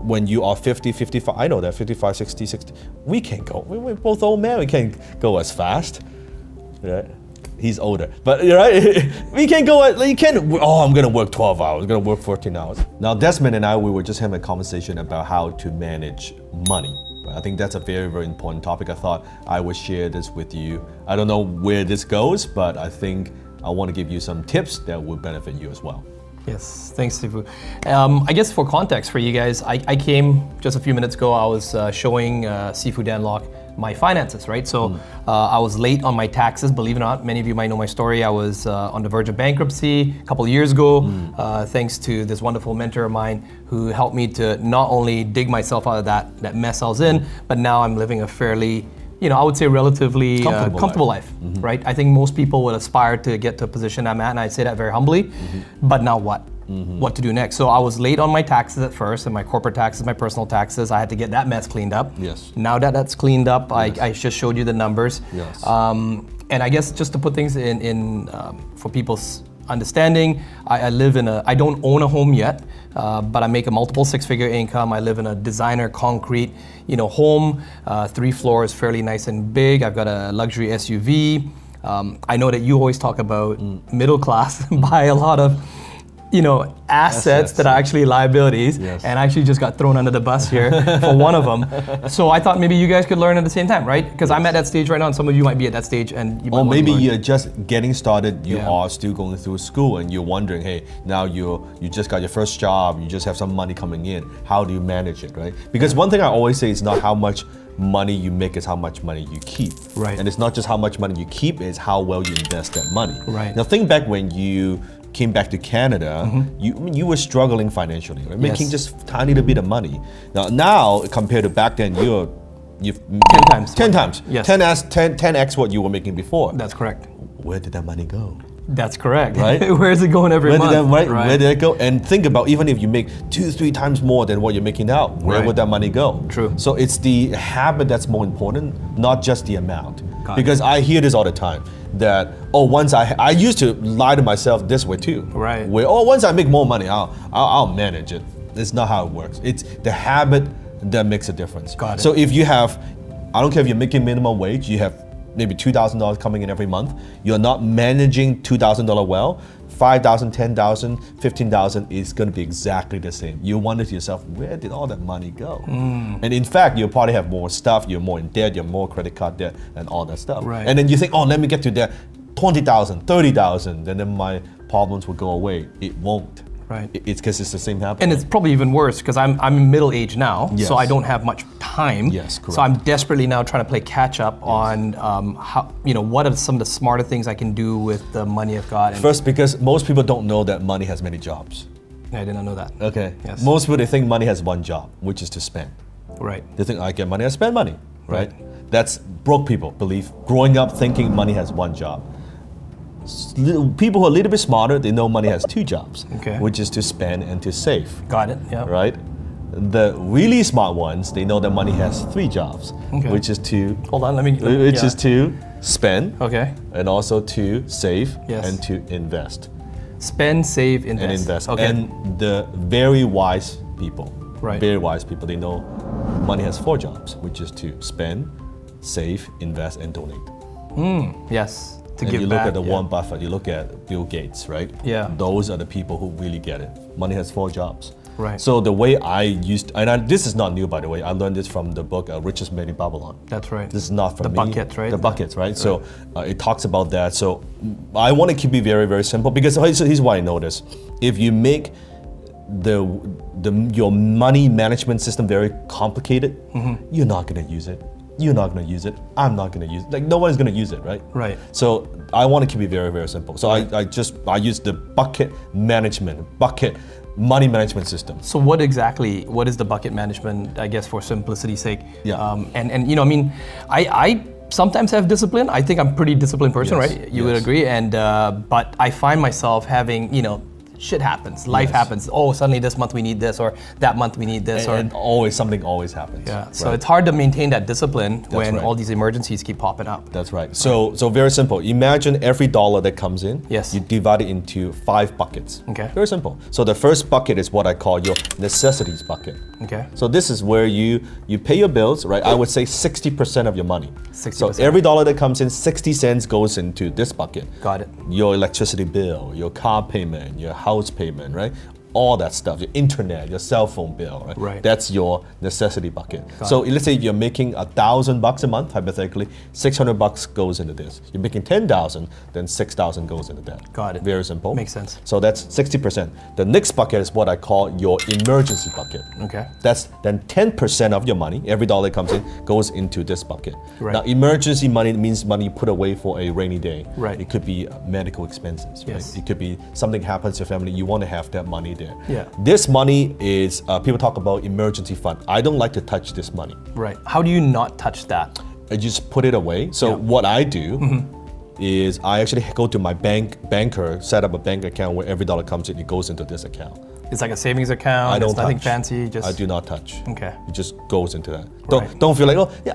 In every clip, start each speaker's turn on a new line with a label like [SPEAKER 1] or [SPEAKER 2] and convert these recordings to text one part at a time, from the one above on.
[SPEAKER 1] when you are 50, 55, I know that 55, 60, 60, we can't go. We're both old men. We can't go as fast, right? He's older, but you're right. We can't go. You can't. Oh, I'm gonna work 12 hours. I'm gonna work 14 hours. Now, Desmond and I, we were just having a conversation about how to manage money. I think that's a very, very important topic. I thought I would share this with you. I don't know where this goes, but I think I want to give you some tips that will benefit you as well.
[SPEAKER 2] Yes, thanks, Sifu. I guess for context for you guys, I came just a few minutes ago. I was showing Sifu Danlock my finances, right? So I was late on my taxes, believe it or not. Many of you might know my story. I was on the verge of bankruptcy a couple of years ago, thanks to this wonderful mentor of mine who helped me to not only dig myself out of that mess I was in, but now I'm living a fairly, I would say relatively comfortable life, right? I think most people would aspire to get to a position I'm at, and I say that very humbly, but now what? What to do next? So I was late on my taxes at first, and my corporate taxes, my personal taxes. I had to get that mess cleaned up.
[SPEAKER 1] Yes.
[SPEAKER 2] Now that that's cleaned up, I just showed you the numbers.
[SPEAKER 1] Yes.
[SPEAKER 2] And I guess just to put things in for people's understanding, I don't own a home yet, but I make a multiple six-figure income. I live in a designer concrete, home, 3 floors, fairly nice and big. I've got a luxury SUV. I know that you always talk about middle class, buy a lot of assets that are actually liabilities, and I actually just got thrown under the bus here for one of them. So I thought maybe you guys could learn at the same time, right? Because I'm at that stage right now, and some of you might be at that stage, and you might
[SPEAKER 1] or maybe
[SPEAKER 2] learn.
[SPEAKER 1] you're just getting started. You are still going through school, and you're wondering, hey, now you just got your first job. You just have some money coming in. How do you manage it, right? Because one thing I always say is not how much money you make, is how much money you keep.
[SPEAKER 2] Right.
[SPEAKER 1] And it's not just how much money you keep, it's how well you invest that money.
[SPEAKER 2] Right.
[SPEAKER 1] Now think back when you came back to Canada, you were struggling financially, right? Making just tiny little bit of money. Now compared to back then, you've 10 times.
[SPEAKER 2] Yes.
[SPEAKER 1] 10x what you were making before.
[SPEAKER 2] That's correct.
[SPEAKER 1] Where did that money go?
[SPEAKER 2] That's correct.
[SPEAKER 1] Right?
[SPEAKER 2] Where is it going every month?
[SPEAKER 1] Where did it go? And think about, even if you make 2-3 times more than what you're making now, where would that money go?
[SPEAKER 2] True.
[SPEAKER 1] So it's the habit that's more important, not just the amount. Because I hear this all the time, that once I used to lie to myself this way too.
[SPEAKER 2] Right.
[SPEAKER 1] Where once I make more money, I'll manage it. It's not how it works. It's the habit that makes a difference.
[SPEAKER 2] Got it.
[SPEAKER 1] So if you have, I don't care if you're making minimum wage, you have maybe $2,000 coming in every month, you're not managing $2,000 well, $5,000, $10,000, $15,000 is going to be exactly the same. You wonder to yourself, where did all that money go? And in fact, you'll probably have more stuff, you're more in debt, you're more credit card debt, and all that stuff.
[SPEAKER 2] Right.
[SPEAKER 1] And then you think, let me get to that $20,000, $30,000, and then my problems will go away. It won't.
[SPEAKER 2] Right.
[SPEAKER 1] It's because it's the same habit.
[SPEAKER 2] And it's probably even worse because I'm middle age now, so I don't have much time.
[SPEAKER 1] Yes, correct.
[SPEAKER 2] So I'm desperately now trying to play catch up on how, what are some of the smarter things I can do with the money I've got.
[SPEAKER 1] First, because most people don't know that money has many jobs.
[SPEAKER 2] I did not know that.
[SPEAKER 1] Okay.
[SPEAKER 2] Yes.
[SPEAKER 1] Most people, they think money has one job, which is to spend.
[SPEAKER 2] Right.
[SPEAKER 1] They think, I get money, I spend money, right? That's broke people believe, growing up thinking money has one job. People who are a little bit smarter, they know money has 2 jobs, which is to spend and to save.
[SPEAKER 2] Got it, yeah.
[SPEAKER 1] Right? The really smart ones, they know that money has 3 jobs, which is to...
[SPEAKER 2] Hold on, let me...
[SPEAKER 1] Which is to spend,
[SPEAKER 2] and
[SPEAKER 1] also to save,
[SPEAKER 2] Yes.
[SPEAKER 1] and to invest.
[SPEAKER 2] Spend, save, invest.
[SPEAKER 1] And invest.
[SPEAKER 2] Okay.
[SPEAKER 1] And the very wise people,
[SPEAKER 2] Right.
[SPEAKER 1] very wise people, they know money has 4 jobs, which is to spend, save, invest, and donate.
[SPEAKER 2] Yes. To
[SPEAKER 1] and
[SPEAKER 2] give
[SPEAKER 1] you look
[SPEAKER 2] back,
[SPEAKER 1] at the Warren Buffett, you look at Bill Gates, right?
[SPEAKER 2] Yeah.
[SPEAKER 1] Those are the people who really get it. Money has 4 jobs.
[SPEAKER 2] Right.
[SPEAKER 1] So the way I used, this is not new by the way, I learned this from the book Richest Man in Babylon.
[SPEAKER 2] That's right.
[SPEAKER 1] This is not from
[SPEAKER 2] The
[SPEAKER 1] me.
[SPEAKER 2] buckets, right?
[SPEAKER 1] The buckets, right? So it talks about that. So I want to keep it very, very simple because here's why I know this. If you make your money management system very complicated, you're not going to use it. You're not going to use it. I'm not going to use it. Like no one's going to use it, right?
[SPEAKER 2] Right.
[SPEAKER 1] So I want to keep it very, very simple. So I use the bucket money management system.
[SPEAKER 2] So what is the bucket management, I guess for simplicity's sake?
[SPEAKER 1] Yeah.
[SPEAKER 2] I sometimes have discipline. I think I'm a pretty disciplined person,
[SPEAKER 1] Yes.
[SPEAKER 2] right? You would agree. And but I find myself having, shit happens, life
[SPEAKER 1] Yes.
[SPEAKER 2] happens. Oh, suddenly this month we need this, or that month we need this,
[SPEAKER 1] And always something always happens.
[SPEAKER 2] yeah. So
[SPEAKER 1] right?
[SPEAKER 2] it's hard to maintain that discipline when
[SPEAKER 1] right.
[SPEAKER 2] all these emergencies keep popping up.
[SPEAKER 1] That's right. So very simple. Imagine every dollar that comes in,
[SPEAKER 2] Yes.
[SPEAKER 1] you divide it into 5 buckets.
[SPEAKER 2] Okay.
[SPEAKER 1] Very simple. So the first bucket is what I call your necessities bucket.
[SPEAKER 2] Okay.
[SPEAKER 1] So this is where you pay your bills, right? I would say 60% of your money.
[SPEAKER 2] 60%.
[SPEAKER 1] So every dollar that comes in, 60 cents goes into this bucket.
[SPEAKER 2] Got it.
[SPEAKER 1] Your electricity bill, your car payment, your house payment, right? All that stuff, your internet, your cell phone bill, right?
[SPEAKER 2] Right.
[SPEAKER 1] That's your necessity bucket. So let's say you're making $1,000 a month, hypothetically, $600 goes into this. You're making 10,000, then 6,000 goes into that.
[SPEAKER 2] Got it.
[SPEAKER 1] Very simple.
[SPEAKER 2] Makes sense.
[SPEAKER 1] So that's 60%. The next bucket is what I call your emergency bucket.
[SPEAKER 2] Okay.
[SPEAKER 1] That's then 10% of your money, every dollar that comes in, goes into this bucket.
[SPEAKER 2] Right.
[SPEAKER 1] Now, emergency money means money you put away for a rainy day.
[SPEAKER 2] Right.
[SPEAKER 1] It could be medical expenses. Right?
[SPEAKER 2] Yes.
[SPEAKER 1] It could be something happens to your family, you want to have that money there.
[SPEAKER 2] Yeah.
[SPEAKER 1] This money is, people talk about emergency fund. I don't like to touch this money.
[SPEAKER 2] Right. How do you not touch that?
[SPEAKER 1] I just put it away. So
[SPEAKER 2] Yeah.
[SPEAKER 1] what I do is I actually go to my banker, set up a bank account where every dollar comes in, it goes into this account.
[SPEAKER 2] It's like a savings account.
[SPEAKER 1] I don't
[SPEAKER 2] It's nothing
[SPEAKER 1] touch.
[SPEAKER 2] fancy. Just
[SPEAKER 1] I do not touch.
[SPEAKER 2] Okay.
[SPEAKER 1] It just goes into that.
[SPEAKER 2] Right.
[SPEAKER 1] Don't feel like, oh yeah,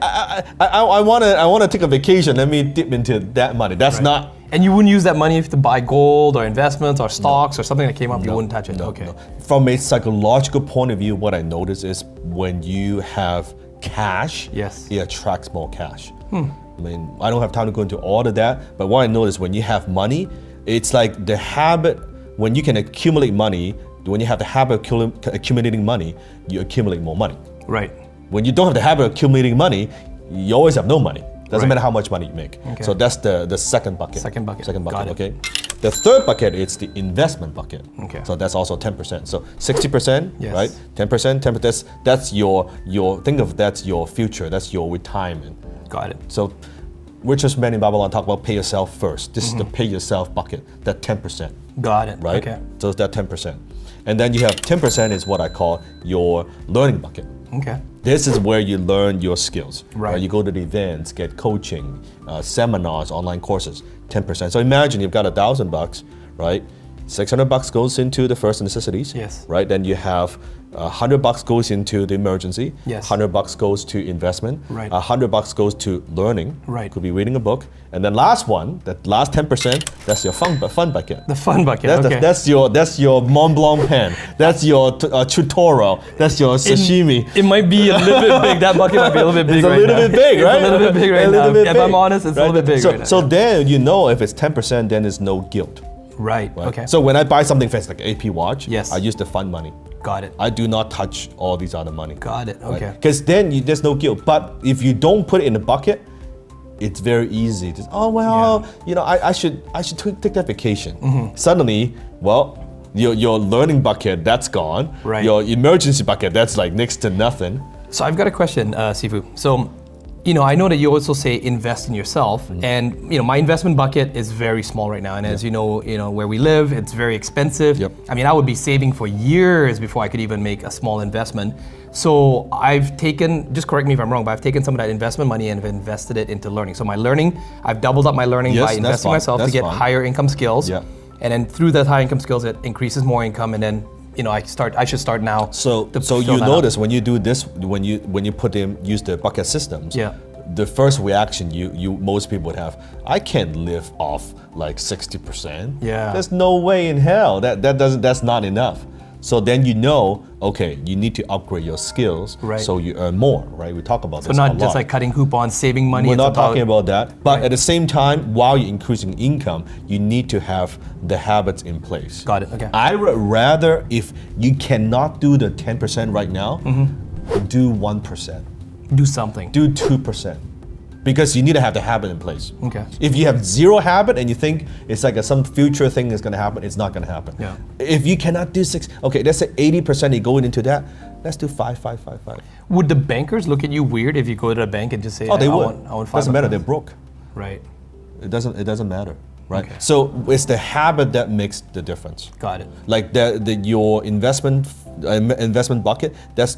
[SPEAKER 1] I wanna take a vacation. Let me dip into that money. That's not.
[SPEAKER 2] And you wouldn't use that money to buy gold or investments or stocks or something that came up. You wouldn't touch it.
[SPEAKER 1] No,
[SPEAKER 2] Okay.
[SPEAKER 1] no. From a psychological point of view, what I notice is when you have cash,
[SPEAKER 2] Yes.
[SPEAKER 1] it attracts more cash. I mean, I don't have time to go into all of that, but what I notice when you have money, it's like the habit, when you can accumulate money, when you have the habit of accumulating money, you accumulate more money.
[SPEAKER 2] Right.
[SPEAKER 1] When you don't have the habit of accumulating money, you always have no money. Doesn't
[SPEAKER 2] Right.
[SPEAKER 1] matter how much money you make.
[SPEAKER 2] Okay.
[SPEAKER 1] So that's the second bucket.
[SPEAKER 2] Second bucket.
[SPEAKER 1] Second bucket,
[SPEAKER 2] Got it.
[SPEAKER 1] okay? The third bucket is the investment bucket.
[SPEAKER 2] Okay.
[SPEAKER 1] So that's also 10%. So 60%,
[SPEAKER 2] Yes.
[SPEAKER 1] right? 10%, 10%, that's your think of that's your future, that's your retirement.
[SPEAKER 2] Got it.
[SPEAKER 1] So richest man in Babylon talk about pay yourself first. This is the pay yourself bucket, that 10%,
[SPEAKER 2] Got it.
[SPEAKER 1] right?
[SPEAKER 2] Okay.
[SPEAKER 1] So it's that 10%. And then you have 10% is what I call your learning bucket.
[SPEAKER 2] Okay.
[SPEAKER 1] This is where you learn your skills.
[SPEAKER 2] Right.
[SPEAKER 1] You go to the events, get coaching, seminars, online courses, 10%. So imagine you've got $1,000, right? $600 goes into the first necessities.
[SPEAKER 2] Yes.
[SPEAKER 1] Right. Then you have $100 goes into the emergency.
[SPEAKER 2] Yes.
[SPEAKER 1] $100 goes to investment.
[SPEAKER 2] Right.
[SPEAKER 1] $100 goes to learning.
[SPEAKER 2] Right.
[SPEAKER 1] Could be reading a book. And then last one, that last 10%, that's your fun bucket.
[SPEAKER 2] The fun bucket.
[SPEAKER 1] That's,
[SPEAKER 2] okay.
[SPEAKER 1] that's your Mont Blanc pen. That's your tutorial. That's your sashimi.
[SPEAKER 2] It might be a little bit big. That bucket might be a little bit big
[SPEAKER 1] It's a
[SPEAKER 2] right
[SPEAKER 1] little
[SPEAKER 2] now.
[SPEAKER 1] bit big, right?
[SPEAKER 2] It's a little bit big right
[SPEAKER 1] A little
[SPEAKER 2] now.
[SPEAKER 1] bit
[SPEAKER 2] If
[SPEAKER 1] big,
[SPEAKER 2] I'm honest, it's a little bit big
[SPEAKER 1] so,
[SPEAKER 2] right now.
[SPEAKER 1] So then you know if it's 10%, then there's no guilt.
[SPEAKER 2] Right.
[SPEAKER 1] Right?
[SPEAKER 2] Okay.
[SPEAKER 1] So when I buy something fancy like AP watch,
[SPEAKER 2] Yes.
[SPEAKER 1] I use the fund money.
[SPEAKER 2] Got it.
[SPEAKER 1] I do not touch all these other money.
[SPEAKER 2] Got it. Okay.
[SPEAKER 1] Because then there's no guilt. But if you don't put it in the bucket, it's very easy to, oh well, you know, I should take that vacation.
[SPEAKER 2] Mm-hmm.
[SPEAKER 1] Suddenly, well, your learning bucket, that's gone.
[SPEAKER 2] Right.
[SPEAKER 1] Your emergency bucket, that's like next to nothing.
[SPEAKER 2] So I've got a question, Sifu. So, you know, I know that you also say invest in yourself,
[SPEAKER 1] Mm-hmm.
[SPEAKER 2] and you know, my investment bucket is very small right now. And as you know, where we live, it's very expensive.
[SPEAKER 1] Yep.
[SPEAKER 2] I mean, I would be saving for years before I could even make a small investment. So I've taken, just correct me if I'm wrong, but I've taken some of that investment money and have invested it into learning. So my learning, I've doubled up my learning
[SPEAKER 1] Yes,
[SPEAKER 2] by
[SPEAKER 1] that's
[SPEAKER 2] investing
[SPEAKER 1] fine.
[SPEAKER 2] myself to
[SPEAKER 1] That's
[SPEAKER 2] get
[SPEAKER 1] fine.
[SPEAKER 2] higher income skills.
[SPEAKER 1] Yeah.
[SPEAKER 2] And then through that high income skills, it increases more income, and then I should start now.
[SPEAKER 1] So
[SPEAKER 2] to
[SPEAKER 1] so
[SPEAKER 2] fill
[SPEAKER 1] you
[SPEAKER 2] that up.
[SPEAKER 1] notice when you do this, when you use the bucket systems,
[SPEAKER 2] Yeah.
[SPEAKER 1] the first reaction most people would have, I can't live off like 60%.
[SPEAKER 2] Yeah.
[SPEAKER 1] There's no way in hell. That's not enough. So then you know, okay, you need to upgrade your skills
[SPEAKER 2] Right.
[SPEAKER 1] so you earn more, right? We talk about
[SPEAKER 2] So
[SPEAKER 1] this
[SPEAKER 2] not
[SPEAKER 1] a
[SPEAKER 2] just
[SPEAKER 1] lot.
[SPEAKER 2] like cutting coupons, saving money.
[SPEAKER 1] We're
[SPEAKER 2] it's
[SPEAKER 1] not talking about that. But
[SPEAKER 2] Right.
[SPEAKER 1] at the same time, while you're increasing income, you need to have the habits in place.
[SPEAKER 2] Got it, okay.
[SPEAKER 1] I would rather, if you cannot do the 10% right now,
[SPEAKER 2] Mm-hmm.
[SPEAKER 1] do 1%,
[SPEAKER 2] do something.
[SPEAKER 1] do 2%. Because you need to have the habit in place.
[SPEAKER 2] Okay.
[SPEAKER 1] If you have zero habit and you think it's like some future thing is going to happen, it's not going to happen.
[SPEAKER 2] Yeah.
[SPEAKER 1] If you cannot do 6, okay, let's say 80% you going into that, let's do 5, 5, 5, 5.
[SPEAKER 2] Would the bankers look at you weird if you go to the bank and just say,
[SPEAKER 1] Oh, they
[SPEAKER 2] I
[SPEAKER 1] would.
[SPEAKER 2] want
[SPEAKER 1] Doesn't
[SPEAKER 2] 5
[SPEAKER 1] matter, they're broke.
[SPEAKER 2] Right.
[SPEAKER 1] It doesn't matter, right?
[SPEAKER 2] Okay.
[SPEAKER 1] So it's the habit that makes the difference.
[SPEAKER 2] Got it.
[SPEAKER 1] Like your investment bucket, that's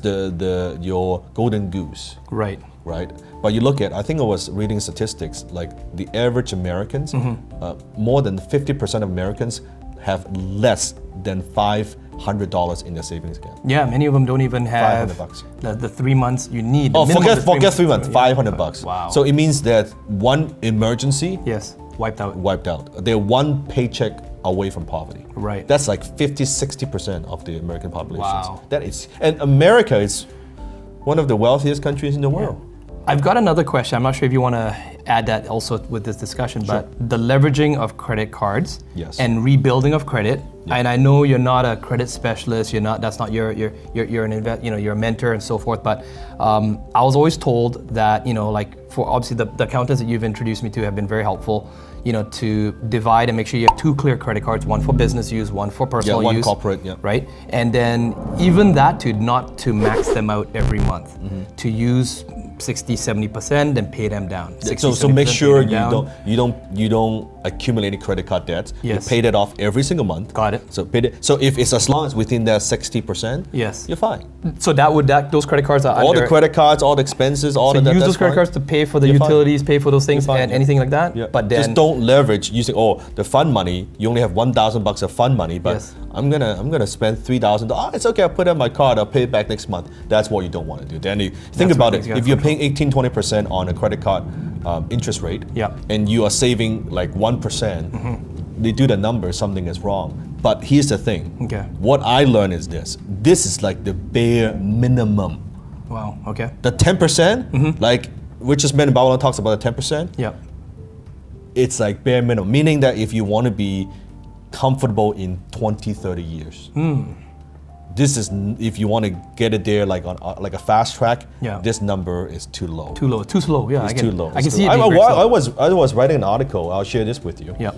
[SPEAKER 1] your golden goose,
[SPEAKER 2] Right.
[SPEAKER 1] right? But you look at, I think I was reading statistics, like the average Americans, more than 50% of Americans have less than $500 in their savings account.
[SPEAKER 2] Yeah, many of them don't even have
[SPEAKER 1] $500.
[SPEAKER 2] the 3 months you need.
[SPEAKER 1] Oh,
[SPEAKER 2] minimum
[SPEAKER 1] forget
[SPEAKER 2] is
[SPEAKER 1] 3 months, $500.
[SPEAKER 2] Wow.
[SPEAKER 1] So it means that one emergency
[SPEAKER 2] Yes, wiped out.
[SPEAKER 1] wiped out. They're one paycheck away from poverty.
[SPEAKER 2] Right.
[SPEAKER 1] That's like 50-60% of the American population.
[SPEAKER 2] Wow.
[SPEAKER 1] That is, and America is one of the wealthiest countries in the world.
[SPEAKER 2] I've got another question. I'm not sure if you want to add that also with this discussion, but the leveraging of credit cards
[SPEAKER 1] Yes.
[SPEAKER 2] and rebuilding of credit. And I know you're not a credit specialist. You're not. That's not you're an you're a mentor and so forth. But I was always told that like for obviously the accountants that you've introduced me to have been very helpful. To divide and make sure you have 2 clear credit cards, one for business use, one for personal
[SPEAKER 1] one
[SPEAKER 2] use.
[SPEAKER 1] corporate, yeah.
[SPEAKER 2] Right? And then even that not to max them out every month, to use 60-70% and pay them down. 60,
[SPEAKER 1] So make
[SPEAKER 2] 70%
[SPEAKER 1] sure
[SPEAKER 2] pay them down.
[SPEAKER 1] you don't accumulate any credit card debts.
[SPEAKER 2] Yes.
[SPEAKER 1] You pay that off every single month.
[SPEAKER 2] Got it.
[SPEAKER 1] So if it's as long as within that 60%,
[SPEAKER 2] Yes.
[SPEAKER 1] you're fine.
[SPEAKER 2] So those credit cards are
[SPEAKER 1] All
[SPEAKER 2] under,
[SPEAKER 1] the credit cards, all the expenses, all
[SPEAKER 2] so
[SPEAKER 1] of that.
[SPEAKER 2] use
[SPEAKER 1] that's
[SPEAKER 2] those credit
[SPEAKER 1] fine.
[SPEAKER 2] cards to pay for the
[SPEAKER 1] You're fine.
[SPEAKER 2] utilities, pay for those things,
[SPEAKER 1] You're fine,
[SPEAKER 2] and
[SPEAKER 1] yeah.
[SPEAKER 2] anything like that.
[SPEAKER 1] Yeah.
[SPEAKER 2] But then
[SPEAKER 1] just don't leverage using the fund money. You only have $1,000 of fund money, but
[SPEAKER 2] Yes.
[SPEAKER 1] I'm gonna spend $3,000. Oh, it's okay. I'll put it on my card. I'll pay it back next month. That's what you don't want to do. Then you think
[SPEAKER 2] That's
[SPEAKER 1] about
[SPEAKER 2] what
[SPEAKER 1] it.
[SPEAKER 2] things
[SPEAKER 1] If you're paying 18-20% on a credit card interest rate,
[SPEAKER 2] Yeah.
[SPEAKER 1] and you are saving like 1%, they do the numbers. Something is wrong. But here's the thing.
[SPEAKER 2] Okay.
[SPEAKER 1] What I learned is this. This is like the bare minimum.
[SPEAKER 2] wow. Okay.
[SPEAKER 1] The 10%, like Richest Man in Babylon talks about the 10%.
[SPEAKER 2] Yeah.
[SPEAKER 1] It's like bare minimum, meaning that if you want to be comfortable in 20-30 years, this is if you want to get it there like on like a fast track.
[SPEAKER 2] Yeah.
[SPEAKER 1] This number is too low.
[SPEAKER 2] Too low. Too slow. Yeah.
[SPEAKER 1] It's
[SPEAKER 2] I get
[SPEAKER 1] too
[SPEAKER 2] it.
[SPEAKER 1] low.
[SPEAKER 2] I
[SPEAKER 1] It's
[SPEAKER 2] can
[SPEAKER 1] too
[SPEAKER 2] see it.
[SPEAKER 1] low.
[SPEAKER 2] Being very slow.
[SPEAKER 1] I was writing an article. I'll share this with you.
[SPEAKER 2] Yeah.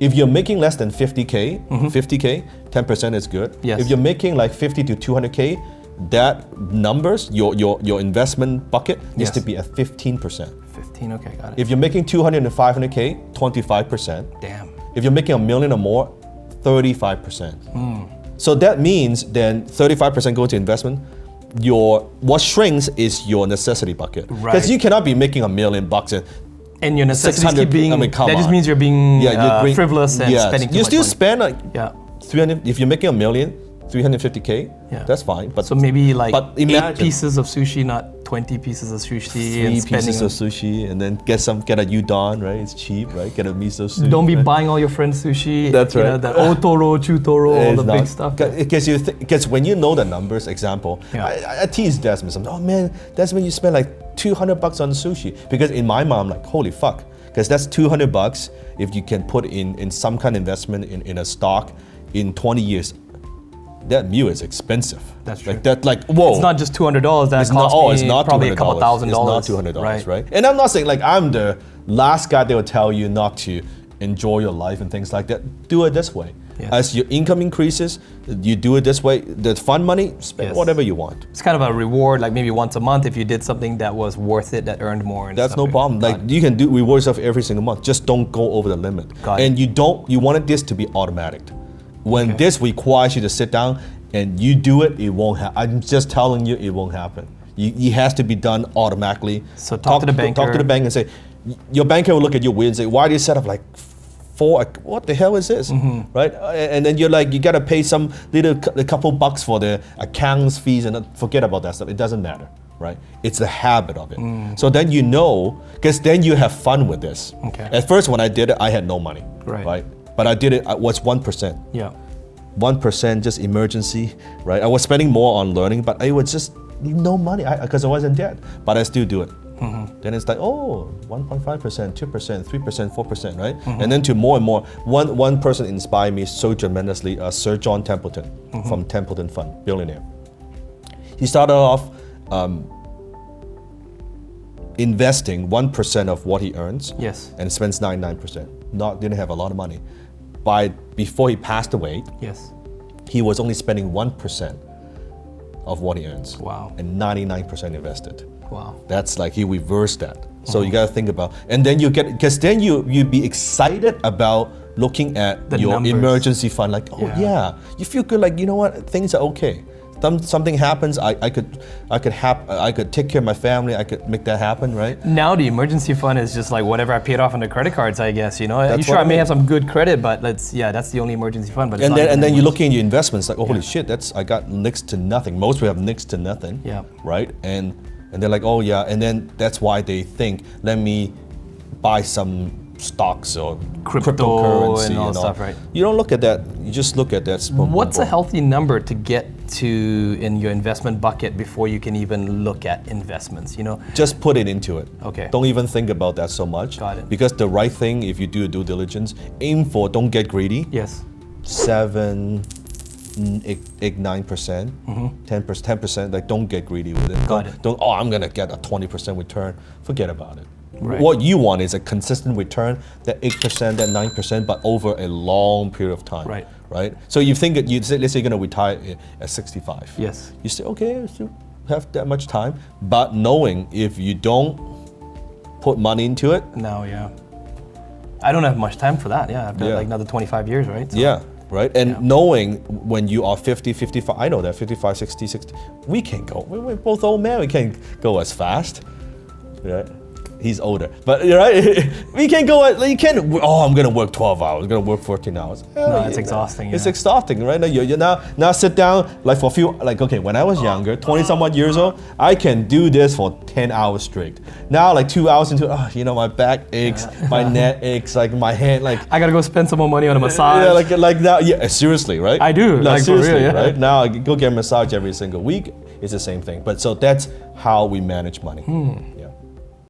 [SPEAKER 1] If you're making less than 50K, 50K, 10% is good.
[SPEAKER 2] Yes.
[SPEAKER 1] If you're making like 50 to 200K, that numbers, your investment bucket needs
[SPEAKER 2] Yes.
[SPEAKER 1] to be at 15%.
[SPEAKER 2] 15. Okay. Got it.
[SPEAKER 1] If you're making 200 and 500K, 25%.
[SPEAKER 2] Damn.
[SPEAKER 1] If you're making $1 million or more, 35%. So that means then 35% go to investment. What shrinks is your necessity bucket. Because
[SPEAKER 2] Right.
[SPEAKER 1] you cannot be making $1 million
[SPEAKER 2] And your necessities
[SPEAKER 1] 600,
[SPEAKER 2] keep being.
[SPEAKER 1] I mean, come
[SPEAKER 2] that just
[SPEAKER 1] on.
[SPEAKER 2] means you're being
[SPEAKER 1] you bring-
[SPEAKER 2] frivolous and
[SPEAKER 1] yes.
[SPEAKER 2] spending too
[SPEAKER 1] You
[SPEAKER 2] much
[SPEAKER 1] still
[SPEAKER 2] money.
[SPEAKER 1] spend like
[SPEAKER 2] Yeah.
[SPEAKER 1] 300. If you're making $1 million, 350K,
[SPEAKER 2] Yeah.
[SPEAKER 1] that's fine. But
[SPEAKER 2] So maybe like
[SPEAKER 1] but
[SPEAKER 2] 8
[SPEAKER 1] imagine
[SPEAKER 2] pieces of sushi, not 20 pieces of sushi.
[SPEAKER 1] 3
[SPEAKER 2] and spending
[SPEAKER 1] pieces of sushi, and then get a udon, right? It's cheap, right? Get a miso soup.
[SPEAKER 2] Don't be
[SPEAKER 1] right?
[SPEAKER 2] buying all your friends sushi.
[SPEAKER 1] That's
[SPEAKER 2] you know,
[SPEAKER 1] right.
[SPEAKER 2] the Otoro, Chutoro, all
[SPEAKER 1] It's
[SPEAKER 2] the big stuff.
[SPEAKER 1] Because when you know the numbers, example,
[SPEAKER 2] Yeah.
[SPEAKER 1] I tease Desmond. I'm, oh man, Desmond, you spend like $200 on sushi. Because in my mind, I'm like, holy fuck. Because that's $200 if you can put in some kind of investment in a stock in 20 years. That meal is expensive.
[SPEAKER 2] That's true.
[SPEAKER 1] Like whoa.
[SPEAKER 2] It's not just $200. That
[SPEAKER 1] It's
[SPEAKER 2] costs
[SPEAKER 1] not,
[SPEAKER 2] me
[SPEAKER 1] it's not
[SPEAKER 2] probably
[SPEAKER 1] $200.
[SPEAKER 2] a couple $1,000.
[SPEAKER 1] It's not $200, right? And I'm not saying like I'm the last guy that will tell you not to enjoy your life and things like that. Do it this way.
[SPEAKER 2] Yes.
[SPEAKER 1] As your income increases, you do it this way. The fund money, spend
[SPEAKER 2] Yes.
[SPEAKER 1] whatever you want.
[SPEAKER 2] It's kind of a reward, like maybe once a month if you did something that was worth it, that earned more. And
[SPEAKER 1] That's
[SPEAKER 2] stuff
[SPEAKER 1] no problem. Like you can reward yourself every single month. Just don't go over the limit.
[SPEAKER 2] Got it.
[SPEAKER 1] And you wanted this to be automatic. When this requires you to sit down and you do it, it won't happen. I'm just telling you, it won't happen. It has to be done automatically.
[SPEAKER 2] So talk to the banker.
[SPEAKER 1] Talk to the bank and say, your banker will look at you weird and say, why do you set up like 4? What the hell is this, right? And then you're like, you gotta pay some a couple bucks for the accounts fees and forget about that stuff. It doesn't matter, right? It's the habit of it. So then you know, because then you have fun with this.
[SPEAKER 2] Okay.
[SPEAKER 1] At first, when I did it, I had no money,
[SPEAKER 2] Right.
[SPEAKER 1] But I did it. I was 1%.
[SPEAKER 2] Yeah.
[SPEAKER 1] 1% just emergency, right? I was spending more on learning, but I was just no money because I wasn't debt, but I still do it. Then it's like, oh, 1.5%, 2%, 3%, 4%, right? And then to more and more. One person inspired me so tremendously, Sir John Templeton from Templeton Fund, billionaire. He started off investing 1% of what he earns
[SPEAKER 2] Yes.
[SPEAKER 1] and spends 99%. Didn't have a lot of money. Before he passed away,
[SPEAKER 2] Yes.
[SPEAKER 1] he was only spending 1% of what he earns.
[SPEAKER 2] Wow.
[SPEAKER 1] And 99% invested.
[SPEAKER 2] Wow.
[SPEAKER 1] That's like he reversed that. So you gotta think about, and then because then you be excited about looking at
[SPEAKER 2] The
[SPEAKER 1] your
[SPEAKER 2] numbers.
[SPEAKER 1] emergency fund, like, oh
[SPEAKER 2] Yeah.
[SPEAKER 1] yeah, you feel good, like, you know what, things are okay. something happens, I could take care of my family. I could make that happen, right?
[SPEAKER 2] Now the emergency fund is just like whatever I paid off on the credit cards, I guess. You know,
[SPEAKER 1] That's
[SPEAKER 2] sure
[SPEAKER 1] what
[SPEAKER 2] I
[SPEAKER 1] I
[SPEAKER 2] may
[SPEAKER 1] mean.
[SPEAKER 2] have some good credit, but that's the only emergency fund. But it's
[SPEAKER 1] And
[SPEAKER 2] not
[SPEAKER 1] then
[SPEAKER 2] even
[SPEAKER 1] and
[SPEAKER 2] that
[SPEAKER 1] then you
[SPEAKER 2] much.
[SPEAKER 1] look in your investments like, oh, holy shit, I got next to nothing. Most people have next to nothing.
[SPEAKER 2] Yeah.
[SPEAKER 1] Right? And they're like, oh yeah, and then that's why they think, let me buy some stocks or
[SPEAKER 2] Crypto
[SPEAKER 1] cryptocurrency
[SPEAKER 2] and all stuff, right?
[SPEAKER 1] You don't look at that. You just look at that. Boom,
[SPEAKER 2] What's
[SPEAKER 1] boom,
[SPEAKER 2] a healthy number to get to in your investment bucket before you can even look at investments? You know,
[SPEAKER 1] just put it into it.
[SPEAKER 2] Okay.
[SPEAKER 1] Don't even think about that so much.
[SPEAKER 2] Got it.
[SPEAKER 1] Because the right thing, if you do due diligence, aim for, don't get greedy.
[SPEAKER 2] yes,
[SPEAKER 1] 7, 8, 9%, 10%. Like, don't get greedy with it.
[SPEAKER 2] Mm-hmm. Got
[SPEAKER 1] don't,
[SPEAKER 2] it.
[SPEAKER 1] Don't. Oh, I'm gonna get a 20% return. Forget about it.
[SPEAKER 2] Right.
[SPEAKER 1] What you want is a consistent return, that 8%, that 9%, but over a long period of time.
[SPEAKER 2] Right.
[SPEAKER 1] Right. So you think that let's say you're gonna retire at 65.
[SPEAKER 2] yes,
[SPEAKER 1] You say, okay, I still have that much time, but knowing if you don't put money into it,
[SPEAKER 2] now yeah, I don't have much time for that. Yeah, I've got
[SPEAKER 1] Yeah.
[SPEAKER 2] like another 25 years, right? So-
[SPEAKER 1] yeah, right? And
[SPEAKER 2] Yeah.
[SPEAKER 1] knowing when you are 50, 55, I know that 55, 60, 60, we can't go. We're both old men, we can't go as fast, right? He's older, but right, we can't go. You can't. Oh, I'm gonna work 12 hours. I'm gonna work 14 hours.
[SPEAKER 2] No, it's exhausting,
[SPEAKER 1] It's
[SPEAKER 2] yeah.
[SPEAKER 1] exhausting, right? Now you now sit down like for a few. Like, okay, when I was younger, 20-some-odd years old, I can do this for 10 hours straight. Now, like 2 hours into, my back aches, my neck aches, like my hand, like.
[SPEAKER 2] I gotta go spend some more money on a massage.
[SPEAKER 1] Yeah, like now, yeah, seriously, right?
[SPEAKER 2] I do, like, for real,
[SPEAKER 1] seriously,
[SPEAKER 2] yeah.
[SPEAKER 1] right? Now I go get a massage every single week. It's the same thing. But so that's how we manage money.